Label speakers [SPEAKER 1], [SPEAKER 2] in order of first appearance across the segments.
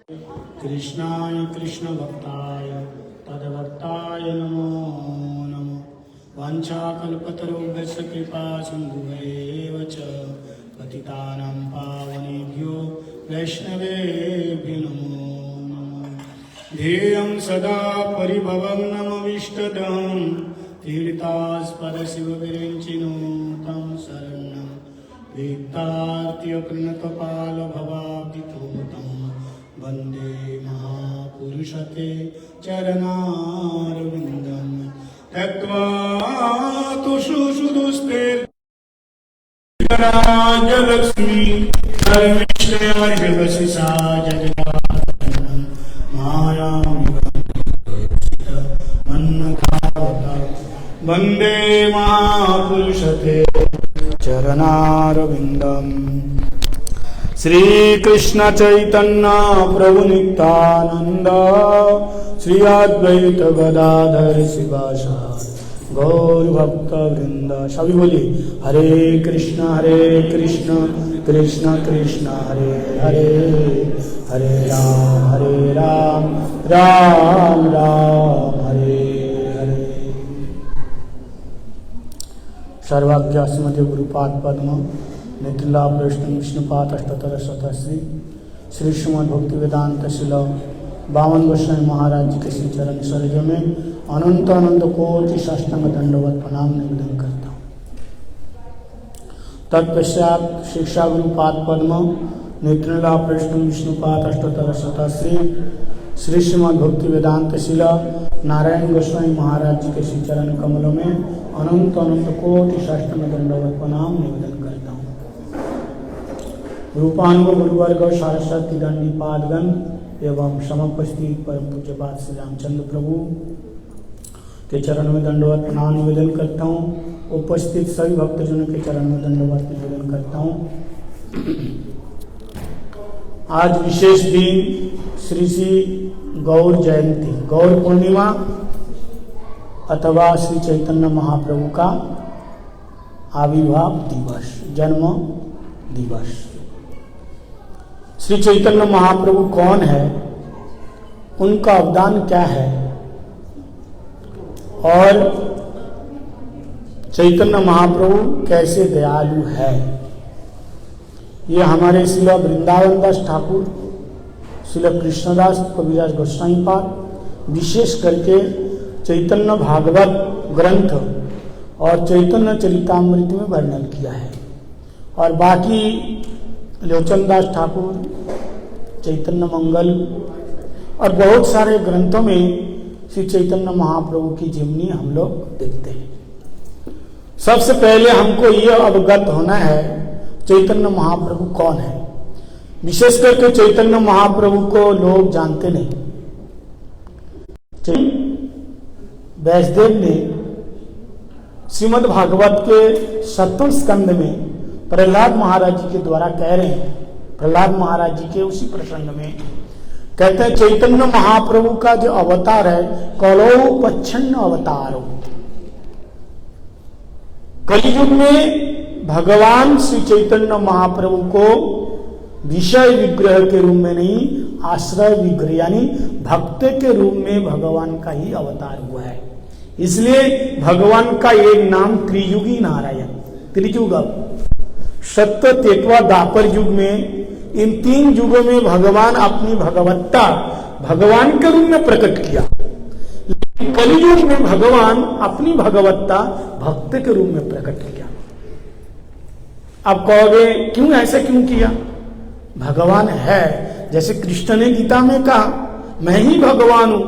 [SPEAKER 1] कृष्णाय कृष्णभक्ताय तद्भक्ताय नमो नमः। वाञ्छाकल्पतरुभ्यश्च कृपा सिन्धुभ्येव च पतितानां पावनेभ्यो वैष्णवेभ्यो नमो नमः। ध्येयं सदा परिभवग्नमभीष्टदं तीर्थास्पदशिवविरञ्चिनो तं शरणं वित्तार्त्यप्रणतपालभवाब्धिपूतं वन्दे महापुरुषते चरणारविन्दं त्यक्त्वा तुषुषुदुस्ते राजलक्ष्मी सर्वेश्वरशिवशिषा जगदानन्दं मायामन्नथावता वन्दे महापुरुषते चरणारविन्दम्। श्री कृष्ण चैतन्य प्रभु नित्यानंद श्री अद्वैत गदाधर शिवासादि गौर भक्त वृंद। सभी बोलिए हरे कृष्ण कृष्ण कृष्ण हरे हरे, हरे राम राम राम हरे हरे। सर्वाज्ञा स्मृति गुरुपाद पद्म निखिला प्रश्न विष्णुपाद अष्टोत्तर शतश्री श्री श्रीमद् भक्ति वेदांत शिल बावन गोस्वामी महाराज जी के श्री चरण सरोज में अनंत अनंत कोटि साष्टांग दंडवत प्रणाम निवेदन करता हूँ। तत्पश्चात शिक्षा गुरुपाद पद्म निखिला प्रश्न विष्णुपाद अष्टोत्तर शतश्री श्री श्रीमद् भक्ति वेदांत शिल नारायण गोस्वामी महाराज जी के श्री चरण कमलों में अनंत अनंत कोटि साष्टांग दंडवत प्रणाम निवेदन करता हूँ। रूपानुग गुरुवर्ग सारस्वती दंडी पादगण एवं समुपस्थित परम पूज्यपाद श्री रामचंद्र प्रभु के चरण में दंडवत प्रणाम निवेदन करता हूँ। उपस्थित सभी भक्तजनों के चरण में दंडवत निवेदन करता हूँ। आज विशेष दिन श्री श्री गौर जयंती, गौर पूर्णिमा अथवा श्री चैतन्य महाप्रभु का आविर्भाव दिवस, जन्म दिवस। श्री चैतन्य महाप्रभु कौन है, उनका अवदान क्या है और चैतन्य महाप्रभु कैसे दयालु है, ये हमारे श्रील वृंदावन दास ठाकुर, श्रील कृष्णदास कविराज गोस्वामी पाद विशेष करके चैतन्य भागवत ग्रंथ और चैतन्य चरितामृत में वर्णन किया है। और बाकी लोचनदास ठाकुर, चैतन्य मंगल और बहुत सारे ग्रंथों में श्री चैतन्य महाप्रभु की जीवनी हम लोग देखते हैं। सबसे पहले हमको यह अवगत होना है चैतन्य महाप्रभु कौन है। विशेष करके चैतन्य महाप्रभु को लोग जानते नहीं। व्यासदेव ने श्रीमद् भागवत के 7वें स्कंद में प्रहलाद महाराज जी के द्वारा कह रहे हैं, प्रहलाद महाराज जी के उसी प्रसंग में कहते हैं चैतन्य महाप्रभु का जो अवतार है कलौ पच्छन्न अवतारो। कलियुग में भगवान श्री चैतन्य महाप्रभु को विषय विग्रह के रूप में नहीं, आश्रय विग्रह यानी भक्त के रूप में भगवान का ही अवतार हुआ है। इसलिए भगवान का एक नाम त्रियुगी नारायण, त्रियुग सत्य त्रेता द्वापर युग में, इन 3 युगों में भगवान अपनी भगवत्ता भगवान के रूप में प्रकट किया। लेकिन कलियुग में भगवान अपनी भगवत्ता भक्त के रूप में प्रकट किया। अब कहोगे क्यों, ऐसा क्यों किया? भगवान है, जैसे कृष्ण ने गीता में कहा मैं ही भगवान हूं,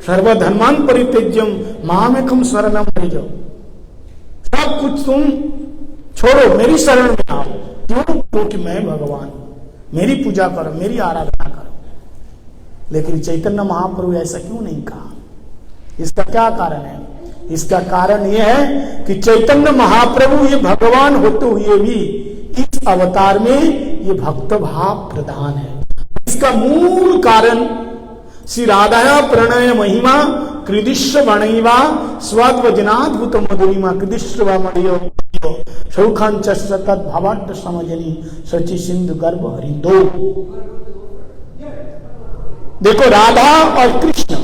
[SPEAKER 1] सर्वधर्मान परित्यज्यम मामेकम शरणम व्रज। सब कुछ तुम छोड़ो, मेरी शरण में आओ। क्यों? क्योंकि मैं भगवान हूं, मेरी पूजा करो, मेरी आराधना करो। लेकिन चैतन्य महाप्रभु ऐसा क्यों नहीं कहा? इसका क्या कारण है? इसका कारण यह है कि चैतन्य महाप्रभु ये भगवान होते हुए भी इस अवतार में ये भक्त भाव प्रधान है। इसका मूल कारण श्री राधा प्रणय महिमा कृदिश्व वणैवा स्वाद्वजनाद्भुत मधुरिमा कृदिश्व मणियो सौखांच तद भवाट समजनी सचि सिंधु गर्भ हरिंदो। देखो राधा और कृष्ण,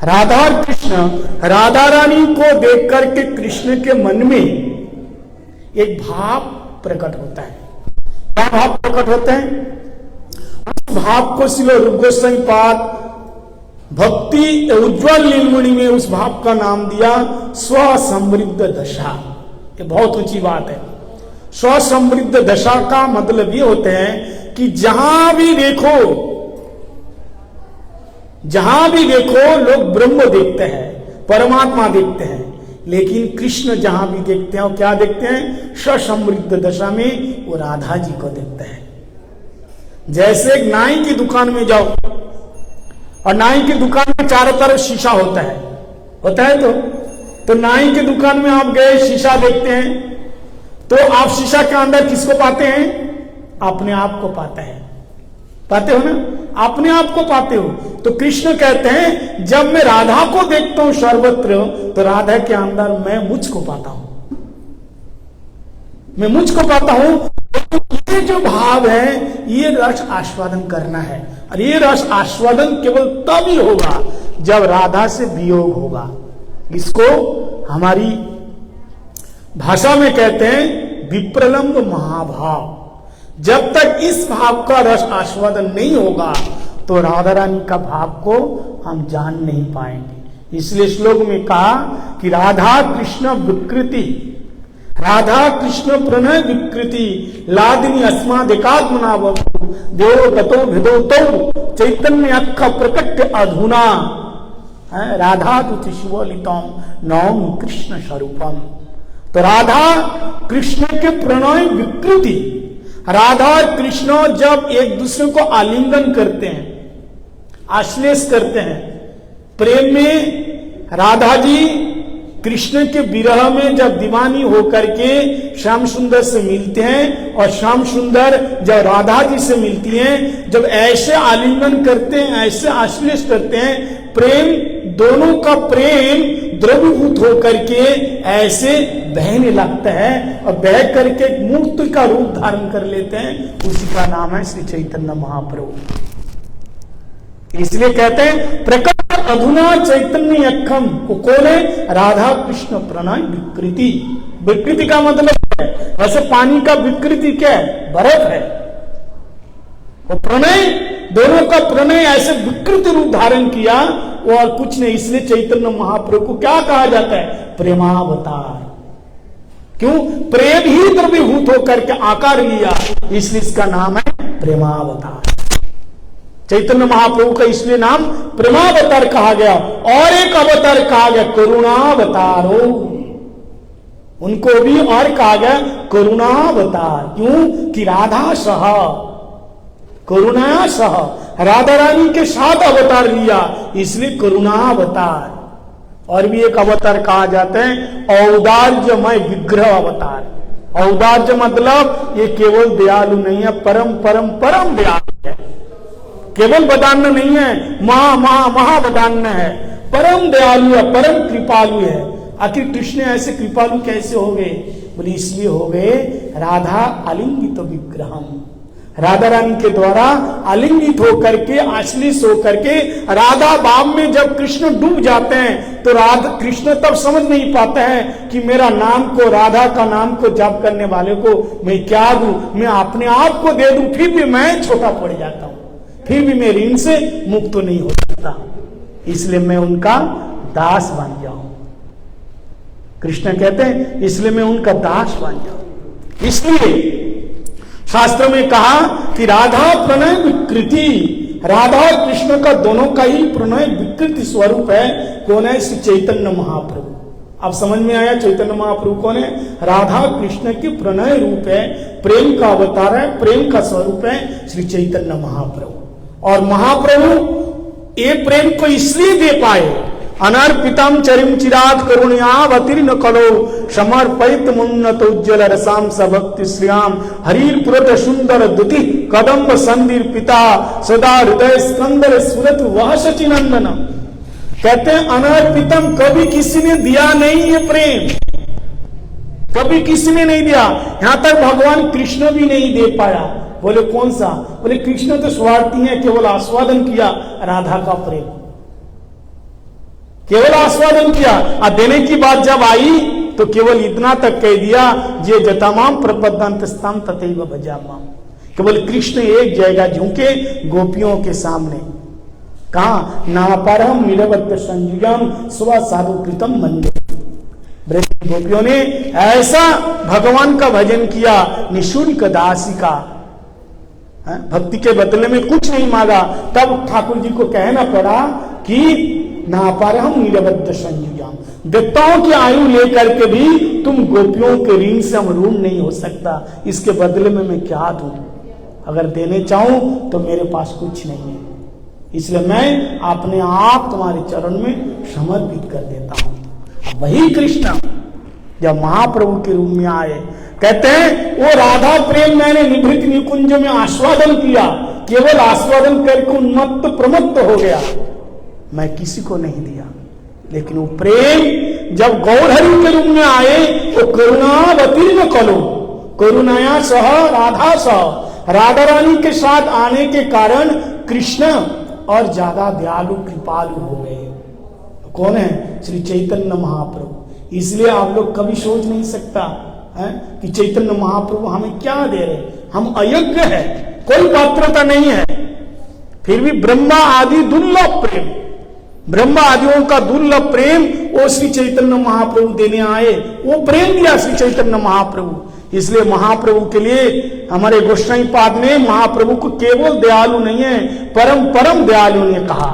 [SPEAKER 1] राधा और कृष्ण, राधा रानी को देख करके कृष्ण के मन में एक भाव प्रकट होता है। क्या भाव प्रकट होता है? उस भाव को श्रील रूप गोस्वामी पाद भक्ति उज्ज्वल नीलमणि में उस भाव का नाम दिया स्वसमृद्ध दशा। ये बहुत ऊंची बात है। स्वसमृद्ध दशा का मतलब ये होता है कि जहां भी देखो लोग ब्रह्म देखते हैं, परमात्मा देखते हैं, लेकिन कृष्ण जहां भी देखते हैं वो क्या देखते हैं? स्वसमृद्ध दशा में वो राधा जी को देखते हैं। जैसे एक नाई की दुकान में जाओ और नाई की दुकान में चारों तरफ शीशा होता है तो नाई की दुकान में आप गए, शीशा देखते हैं, तो आप शीशा के अंदर किसको पाते हैं? अपने आप को पाते हो ना, अपने आप को पाते हो। तो कृष्ण कहते हैं जब मैं राधा को देखता हूं सर्वत्र, तो राधा के अंदर मैं मुझको पाता हूं, मैं मुझको पाता हूं। ये जो भाव है ये रस आस्वादन करना है, और ये रस आस्वादन केवल तभी होगा जब राधा से वियोग होगा। इसको हमारी भाषा में कहते हैं विप्रलंब महाभाव। जब तक इस भाव का रस आस्वादन नहीं होगा तो राधा रानी का भाव को हम जान नहीं पाएंगे। इसलिए श्लोक में कहा कि राधा कृष्ण विकृति, राधा कृष्ण प्रणय विकृति लादिनी अस्मादिकात्मना देव ततो भिदो चैतन्य अक्ष प्रकट अधुना राधा दुति शिवलितम नौम कृष्ण स्वरूपम। तो राधा कृष्ण के प्रणय विकृति, राधा और कृष्ण जब एक दूसरे को आलिंगन करते हैं, आश्लेष करते हैं, प्रेम में राधा जी कृष्ण के विरह में जब दीवानी होकर के श्याम सुंदर से मिलते हैं, और श्याम सुंदर जब राधा जी से मिलती हैं, जब ऐसे आलिंगन करते हैं, ऐसे आश्लेष करते हैं, प्रेम, दोनों का प्रेम द्रवीभूत होकर के ऐसे बहने लगता है, और बह करके मूर्ति का रूप धारण कर लेते हैं। उसी का नाम है श्री चैतन्य महाप्रभु। इसलिए कहते हैं प्रकट अधुना चैतन्य अखम। वो कौन है? राधा कृष्ण प्रणय विकृति। विकृति का मतलब है, वैसे पानी का विकृति क्या है? बर्फ है। वो प्रणय, दोनों का प्रणय ऐसे विकृत रूप धारण किया, वो और कुछ नहीं। इसलिए चैतन्य महाप्रभु को क्या कहा जाता है? प्रेमावतार। क्यों? प्रेम ही द्रवीभूत होकर के आकार लिया, इसलिए इसका नाम है प्रेमावतार। चैतन्य महाप्रभु का इसलिए नाम प्रेमावतार कहा गया। और एक अवतार कहा गया करुणावतारो, उनको भी और कहा गया करुणावतार। क्यों? कि राधा सह, करुणा सह, राधा रानी के साथ अवतार लिया, इसलिए करुणावतार। और भी एक अवतार कहा जाता है औदार्यमय विग्रह अवतार। औदार्य मतलब ये केवल दयालु नहीं है, परम परम परम दयालु है। केवल बदान्य नहीं है, महाबदान्य है, परम दयालु है, परम कृपालु है। आखिर कृष्ण ऐसे कृपालु कैसे हो गए? बोले इसलिए हो गए राधा आलिंगित विग्रहम, राधा रानी के द्वारा आलिंगित होकर के, आश्लिष होकर के, राधा भाव में जब कृष्ण डूब जाते हैं तो राधा कृष्ण तब समझ नहीं पाते हैं कि मेरा नाम को, राधा का नाम को जाप करने वाले को मैं क्या दूं, मैं अपने आप को दे दूं, फिर भी मैं छोटा पड़ जाता हूं, फिर भी मैं ऋण से मुक्त तो नहीं हो सकता, इसलिए मैं उनका दास बन जाऊं। कृष्ण कहते हैं इसलिए मैं उनका दास बन जाऊं। इसलिए शास्त्र में कहा कि राधा प्रणय विकृति, राधा और कृष्ण का दोनों का ही प्रणय विकृति स्वरूप है। कौन है? श्री चैतन्य महाप्रभु। अब समझ में आया चैतन्य महाप्रभु कौन है? राधा कृष्ण के प्रणय रूप है, प्रेम का अवतार है, प्रेम का स्वरूप है श्री चैतन्य महाप्रभु। और महाप्रभु ये प्रेम को इसलिए दे पाए, अनर्पितम चरिम चिरात करुणयावतीर्न कलो समर्पित मुन्नत उज्ज्वल रसाम सभक्ति श्रियाम हरिर पुरत सुंदर दुति कदम्ब संदीर पिता सदा हृदय स्कंदर स्फुरत वह सचिनंदन। कहते हैं अनर्पितम, कभी किसी ने दिया नहीं ये प्रेम, कभी किसी ने नहीं दिया। यहां तक भगवान कृष्ण भी नहीं दे पाया। बोले कौन सा? बोले कृष्ण तो स्वार्थी है, केवल आस्वादन किया राधा का प्रेम, केवल आस्वादन किया। और देने की बात जब आई तो केवल इतना तक कह दिया, जे जतामाम प्रपद्यंत स्तम तथैव भजामाम। केवल कृष्ण एक जगह झुके गोपियों के सामने, कहा नापरम निरवध्य संयुगम स्व साधु कृतम मंदिर। ब्रज गोपियों ने ऐसा भगवान का भजन किया, निःशुल्क दासी का, भक्ति के बदले में कुछ नहीं मांगा। तब ठाकुर जी को कहना पड़ा कि नापरम निरवध्य संयुगम, देवताओं की आयु लेकर के भी तुम गोपियों के ऋण से हम ऋण नहीं हो सकता, इसके बदले में मैं क्या दूं? अगर देने चाहूं तो मेरे पास कुछ नहीं है, इसलिए मैं अपने आप तुम्हारे चरण में समर्पित कर देता हूं। वही कृष्ण जब महाप्रभु के रूप में आए, कहते हैं वो राधा प्रेम मैंने निभृत निकुंज में आस्वादन किया, केवल आस्वादन करके उन्मत्त प्रमत्त हो गया, मैं किसी को नहीं दिया। लेकिन वो प्रेम जब गौरहरि के रूप में आए, वो करुणावतीर्ण कलो, करुणाया सह राधा सह, राधा रानी के साथ आने के कारण कृष्ण और ज्यादा दयालु कृपालु हो गए। कौन है? श्री चैतन्य महाप्रभु। इसलिए आप लोग कभी सोच नहीं सकता है कि चैतन्य महाप्रभु हमें क्या दे रहे, हम अयोग्य है, कोई पात्रता नहीं है, फिर भी ब्रह्मा आदि दुर्लभ प्रेम, ब्रह्मा आदियों का दुर्लभ प्रेम वो श्री चैतन्य महाप्रभु देने आए, वो प्रेम दिया श्री चैतन्य महाप्रभु। इसलिए महाप्रभु के लिए हमारे गोस्वामी पाद में महाप्रभु को केवल दयालु नहीं है, परम परम दयालु ने कहा।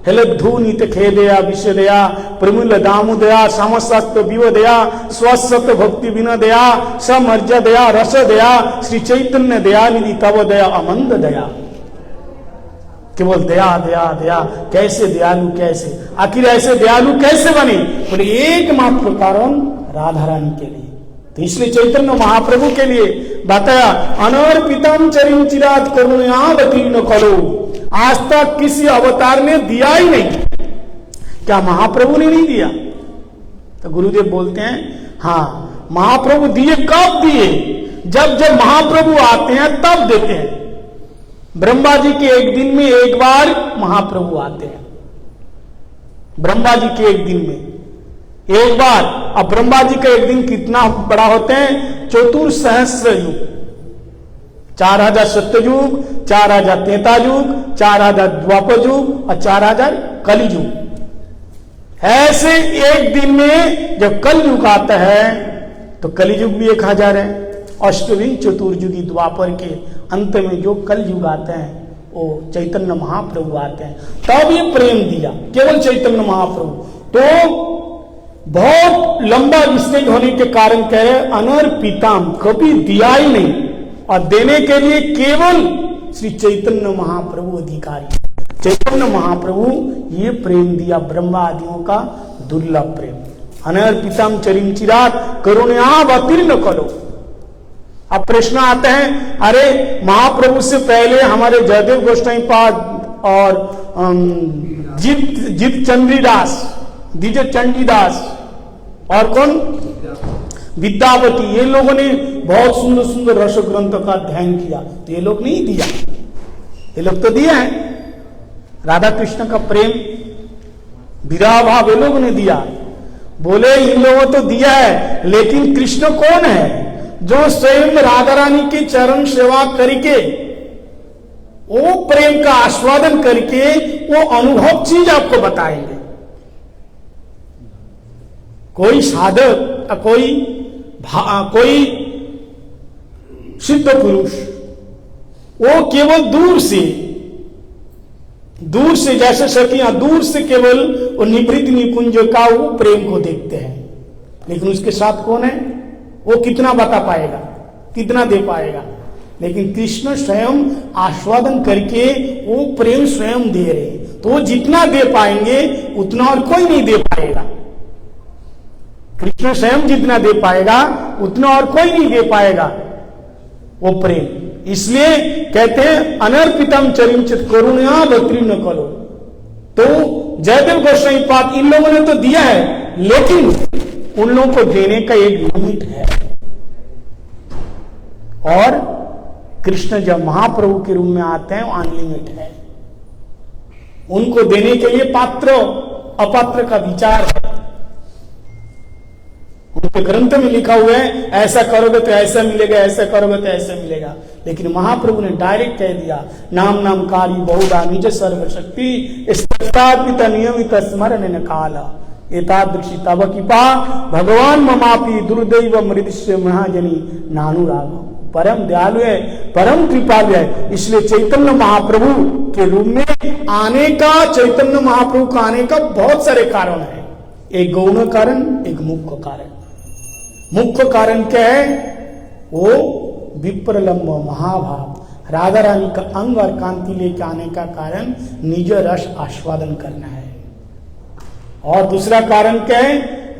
[SPEAKER 1] हेले धूनित खेदया विषदया प्रमूल दामुदया समस्त विवदया स्वसत भक्ति विन दया समर्ज दया रस दया श्री चैतन्य दयानिधि तव दया अमंद दया। केवल दया दया दया, कैसे दयालु, कैसे आखिर ऐसे दयालु कैसे बने? बोले एकमात्र कारण राधा रानी के लिए। तो इसलिए चैतन्य महाप्रभु के लिए बताया, अनर्पितम चरिम चिरात करुणावतीर्ण करो। आज तक किसी अवतार ने दिया ही नहीं, क्या महाप्रभु ने नहीं दिया? तो गुरुदेव बोलते हैं हाँ, महाप्रभु दिए। कब दिए? जब जब महाप्रभु आते हैं तब देते हैं। ब्रह्मा जी के एक दिन में एक बार महाप्रभु आते हैं, ब्रह्मा जी के एक दिन में एक बार। अब ब्रह्मा जी का एक दिन कितना बड़ा होते हैं? चतुर्सहस्र युग, 4000 सत्ययुग, 4000 त्रेता युग, 4000 द्वापर युग और 4000 कली युग। ऐसे एक दिन में जब कल युग आता है तो कली युग भी 1000 है। अष्टविं चतुर्युगी द्वापर के अंत में जो कल युग आते हैं वो चैतन्य महाप्रभु आते हैं, तब ये प्रेम दिया केवल चैतन्य महाप्रभु। तो बहुत लंबा स्टेज होने के कारण कह रहे अनर्पिताम, कभी दिया ही नहीं, और देने के लिए केवल श्री चैतन्य महाप्रभु अधिकारी। चैतन्य महाप्रभु ये प्रेम दिया, ब्रह्मा आदियों का दुर्लभ प्रेम। अनर्पितम चरिम चिरात करुणावतीर्ण करो। अब प्रश्न आते हैं, अरे महाप्रभु से पहले हमारे जयदेव गोस्वामी पाद और जीत चंद्रीदास, द्विज चंडीदास और कौन विद्यावती, ये लोगों ने बहुत सुंदर सुंदर रस ग्रंथ का अध्ययन किया, तो ये लोग नहीं दिया, ये लोग तो दिया है। राधा कृष्ण का प्रेम विरह भाव ये लोगों ने दिया। बोले इन लोगों तो दिया है, लेकिन कृष्ण कौन है? जो स्वयं राधा रानी की चरण सेवा करके वो प्रेम का आस्वादन करके वो अनुभव चीज आपको बताएंगे। कोई साधक, कोई सिद्ध पुरुष वो केवल दूर से जैसे सखियां दूर से केवल वो निभृत निकुंज का वो प्रेम को देखते हैं, लेकिन उसके साथ कौन है वो कितना बता पाएगा, कितना दे पाएगा? लेकिन कृष्ण स्वयं आस्वादन करके वो प्रेम स्वयं दे रहे, तो वो जितना दे पाएंगे उतना और कोई नहीं दे पाएगा। कृष्ण स्वयं जितना दे पाएगा उतना और कोई नहीं दे पाएगा वो प्रेम। इसलिए कहते हैं अनर्पितम चरिमचित करुणावतीर्ण करो। तो जयदेव गोस्वामी पाद इन लोगों ने तो दिया है, लेकिन उन लोगों को देने का एक लिमिट है। और कृष्ण जब महाप्रभु के रूप में आते हैं अनलिमिटेड है, उनको देने के लिए पात्र अपात्र का विचार है। उनके ग्रंथ में लिखा हुआ है ऐसा करोगे तो ऐसा मिलेगा, ऐसा करोगे तो ऐसा मिलेगा। लेकिन महाप्रभु ने डायरेक्ट कह दिया, नाम नामकारी बहुधा निज सर्वशक्ति स्थापित नियमित स्मरण काल एतादृशी तव कृपा भगवान ममापि दुर्दैव मृदस्य महाजनी नानुराग। परम दयालु है, परम कृपालु है। इसलिए चैतन्य महाप्रभु के रूप में आने का, चैतन्य महाप्रभु का आने का बहुत सारे कारण है। एक गौण कारण, एक मुख्य कारण। मुख्य कारण क्या है? वो विप्रलंब महाभाव राधा रानी का अंग और कांति लेके आने का कारण निज रस आस्वादन करना है। और दूसरा कारण क्या है?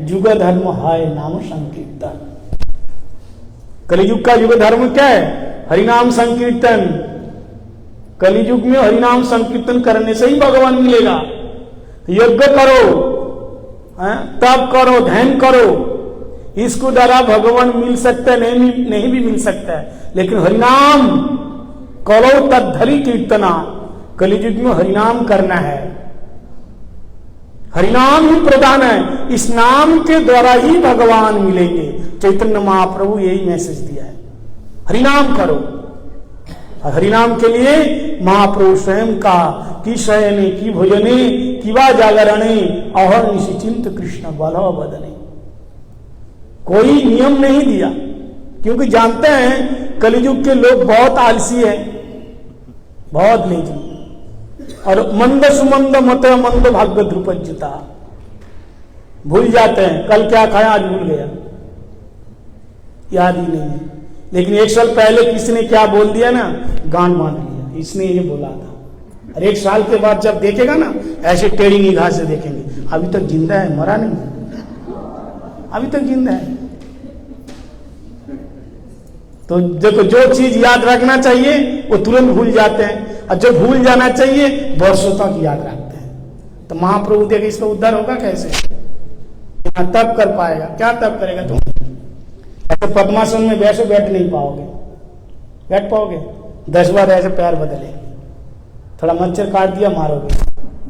[SPEAKER 1] युग धर्म है नाम संकीर्तन। कलियुग का युग धर्म क्या है? हरिनाम संकीर्तन। कलियुग में हरिनाम संकीर्तन करने से ही भगवान मिलेगा। यज्ञ करो, तप करो, ध्यान करो, इसको द्वारा भगवान मिल सकता है, नहीं भी मिल सकता है। लेकिन हरिनाम करो तद्धरि कीर्तना, कलियुग में हरिनाम करना है। हरिनाम ही प्रधान है, इस नाम के द्वारा ही भगवान मिलेंगे। चैतन्य महाप्रभु यही मैसेज दिया है, हरिनाम करो। और हरिनाम के लिए महाप्रभु स्वयं का कि शयने कि भोजने किवा जागरणे अहर निश्चिंत कृष्ण बलव बदने। कोई नियम नहीं दिया, क्योंकि जानते हैं कलियुग के लोग बहुत आलसी है, बहुत लेजी, और मंद सुमंद मत मंद भाग्य ध्रुपज्यता, भूल जाते हैं कल क्या खाया आज भूल गया, याद ही नहीं है। लेकिन एक साल पहले किसी ने क्या बोल दिया ना, गांड मान लिया, इसने ये बोला था। और एक साल के बाद जब देखेगा ना, ऐसे टेढ़ी निगाह से देखेंगे, अभी तक जिंदा है, मरा नहीं, अभी तक जिंदा है। तो देखो, जो चीज याद रखना चाहिए वो तुरंत भूल जाते हैं, और जो भूल जाना चाहिए वर्षों तक याद रखते हैं। तो महाप्रभु देखे इसका उद्धार होगा कैसे? तब कर पाएगा, क्या तब करेगा तुम? ऐसे पद्मासन में वैसे बैठ नहीं पाओगे, बैठ पाओगे? 10 बार ऐसे पैर बदले, थोड़ा मच्छर काट दिया मारोगे,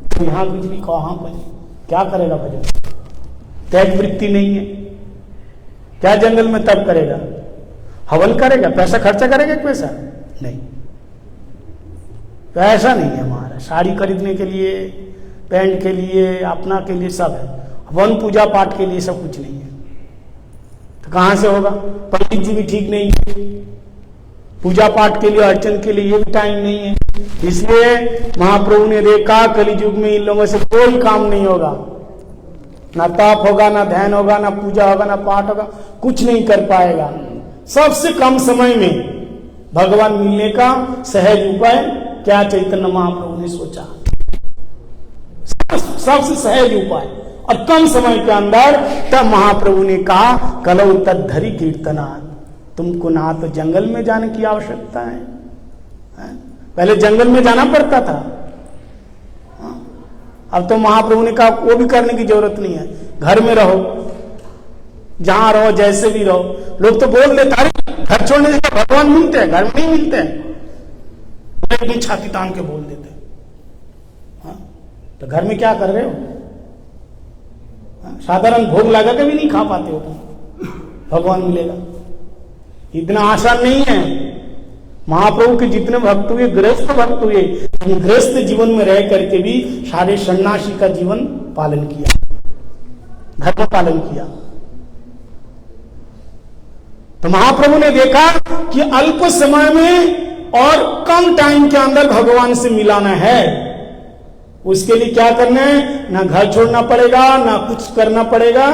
[SPEAKER 1] तो यहाँ कुछ भी वहां कुछ, क्या करेगा भजन? त्याग वृत्ति नहीं है, क्या जंगल में तब करेगा? हवन करेगा, पैसा खर्चा करेगा? पैसा नहीं, पैसा नहीं है हमारा। साड़ी खरीदने के लिए, पैंट के लिए, अपना के लिए सब है, हवन पूजा पाठ के लिए सब कुछ नहीं है। तो कहां से होगा? पंडित जी भी ठीक नहीं है, पूजा पाठ के लिए, अर्चन के लिए ये भी टाइम नहीं है। इसलिए महाप्रभु ने देखा कलियुग में इन लोगों से कोई काम नहीं होगा, ना तप होगा, ना ध्यान होगा, ना पूजा होगा, ना पाठ होगा, कुछ नहीं कर पाएगा। सबसे कम समय में भगवान मिलने का सहज उपाय क्या चैतन्य महाप्रभु ने सोचा? सबसे सहज उपाय, और कम समय के अंदर तब महाप्रभु ने कहा कलौ तद्धरि कीर्तना। तुमको ना तो जंगल में जाने की आवश्यकता है, पहले जंगल में जाना पड़ता था, अब तो महाप्रभु ने कहा वो भी करने की जरूरत नहीं है, घर में रहो, जहां रहो, जैसे भी रहो। लोग तो बोल देते अरे घर छोड़ने से भगवान मिलते हैं, घर में नहीं मिलते हैं, अपनी छाती तान के बोल देते। तो घर में क्या कर रहे हो? साधारण भोग लगा के भी नहीं खा पाते हो तुम, भगवान मिलेगा? इतना आसान नहीं है। महाप्रभु के जितने भक्त हुए, गृहस्थ भक्त हुए, गृहस्थ जीवन में रह करके भी सारे सन्यासी का जीवन पालन किया, धर्म पालन किया। तो महाप्रभु ने देखा कि अल्प समय में और कम टाइम के अंदर भगवान से मिलाना है, उसके लिए क्या करना है? ना घर छोड़ना पड़ेगा, ना कुछ करना पड़ेगा,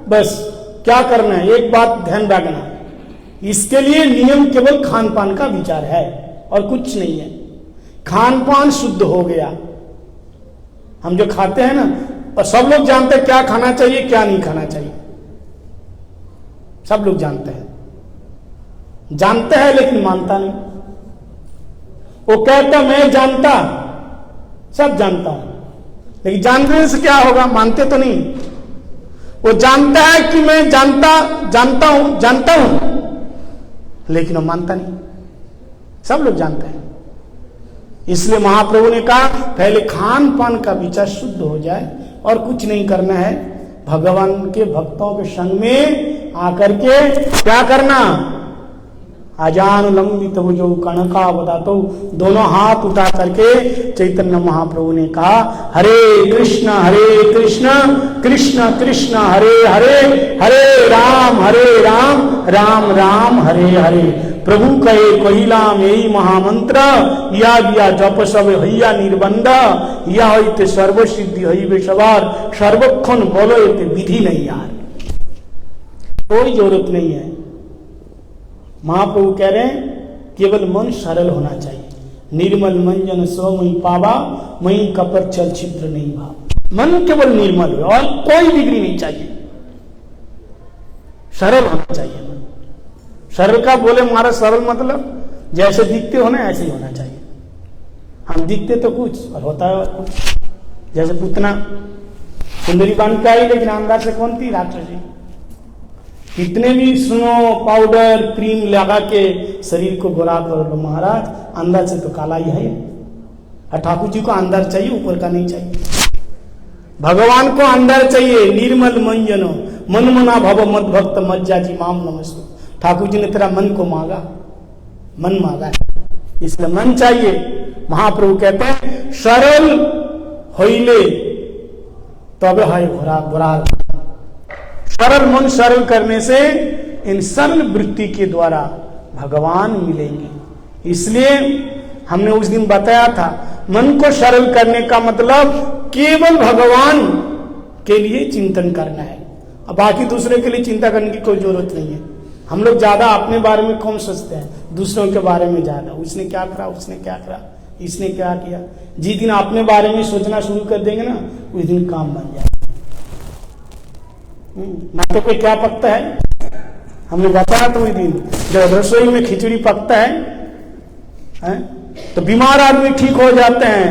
[SPEAKER 1] बस क्या करना है? एक बात ध्यान रखना, इसके लिए नियम केवल खान पान का विचार है और कुछ नहीं है। खान पान शुद्ध हो गया, हम जो खाते हैं ना, और सब लोग जानते हैं क्या खाना चाहिए क्या नहीं खाना चाहिए, सब लोग जानते हैं, जानते हैं लेकिन मानता नहीं। वो कहता मैं जानता, सब जानता हूं, लेकिन जानने से क्या होगा? मानते तो नहीं। वो जानता है कि मैं जानता हूं, लेकिन वो मानता नहीं। सब लोग जानते हैं। इसलिए महाप्रभु ने कहा पहले खान पान का विचार शुद्ध हो जाए और कुछ नहीं करना है, भगवान के भक्तों के संग में आकर के क्या करना, अजानुलंबित वो जो कणका बतातो, दोनों हाथ उठा करके चैतन्य महाप्रभु ने कहा हरे कृष्ण कृष्ण कृष्ण हरे हरे, हरे राम राम राम हरे हरे। प्रभु कहे कहिलाम यही महामंत्र, या दिया जप सब हैया निर्बंध, या होते सर्व सिद्धि हई बेसवार, सर्वक्षण बोलो ये विधि नहीं यार, कोई जरूरत नहीं है। महाप्रभु कह रहे हैं केवल मन सरल होना चाहिए, निर्मल मंजन स्वमयी पावा, मई कपट चल छिद्र नहीं भाव। मन केवल निर्मल हो और कोई डिग्री नहीं चाहिए, सरल होना चाहिए मन। सरल का बोले महाराज सरल मतलब जैसे दिखते हो ना ऐसे ही होना चाहिए। हम दिखते तो कुछ और होता है कुछ, जैसे पुतना सुंदरी बन के आई लेकिन अंदर से कौन थी, राक्षसी। कितने भी स्नो पाउडर क्रीम लगा के शरीर को गोरा कर लो महाराज, अंदर से तो काला ही है। और ठाकुर जी को अंदर चाहिए, ऊपर का नहीं चाहिए। भगवान को अंदर चाहिए, निर्मल मंजनो मन मना भव मद भक्त मज्जा जी माम नमस्तु। ठाकुर जी ने तेरा मन को मांगा, मन मांगा है, इसलिए मन चाहिए। महाप्रभु कहते हैं सरल होइले तब है घोरा। सरल मन सरल करने से इन सरल वृत्ति के द्वारा भगवान मिलेंगे। इसलिए हमने उस दिन बताया था मन को सरल करने का मतलब केवल भगवान के लिए चिंतन करना है, और बाकी दूसरे के लिए चिंता करने की कोई जरूरत नहीं है। हम लोग ज्यादा अपने बारे में कम सोचते हैं, दूसरों के बारे में ज्यादा, उसने क्या करा, उसने क्या करा, इसने क्या किया। जिस दिन अपने बारे में सोचना शुरू कर देंगे ना, उस दिन काम बन जाएगा। माथे पे क्या पकता है, हमने बताया तो उस दिन जब रसोई में खिचड़ी पकता है तो बीमार आदमी ठीक हो जाते हैं,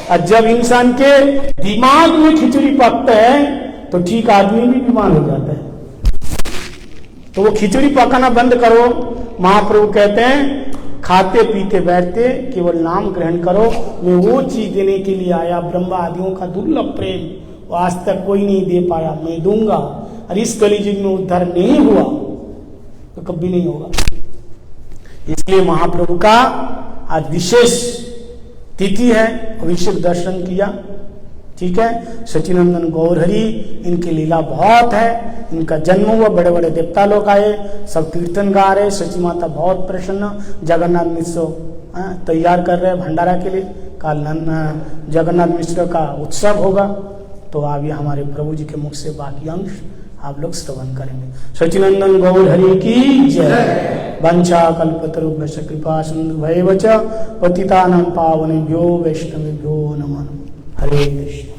[SPEAKER 1] और जब इंसान के दिमाग में खिचड़ी पकता है तो ठीक आदमी भी बीमार हो जाता है। तो वो खिचड़ी पकाना बंद करो। महाप्रभु कहते हैं खाते पीते बैठते केवल नाम ग्रहण करो, मैं वो चीज देने के लिए आया, ब्रह्म आदियों का दुर्लभ प्रेम वो आज तक कोई नहीं दे पाया, मैं दूंगा। और इस कलियुग में उद्धार नहीं हुआ तो कभी नहीं होगा। इसलिए महाप्रभु का आज विशेष तिथि है, अभिषेक दर्शन किया, ठीक है। सचिनंदन गौरहरि इनकी लीला बहुत है, इनका जन्म हुआ, बड़े बड़े देवता लोग आए, सब कीर्तन गा रहे, सची माता बहुत प्रसन्न, जगन्नाथ मिश्र तैयार कर रहे हैं भंडारा के लिए, कल जगन्नाथ मिश्र का उत्सव होगा। तो अभी हमारे प्रभु जी के मुख से बाकी अंश आप लोग श्रवण करेंगे। सचिनंदन गौरहरि की जय। वंशा कल्पतरुभ्यश्च कृपा सिंधु भैव च पतितानां पावनेभ्यो वैष्णवेभ्यो नमः। हरे कृष्ण।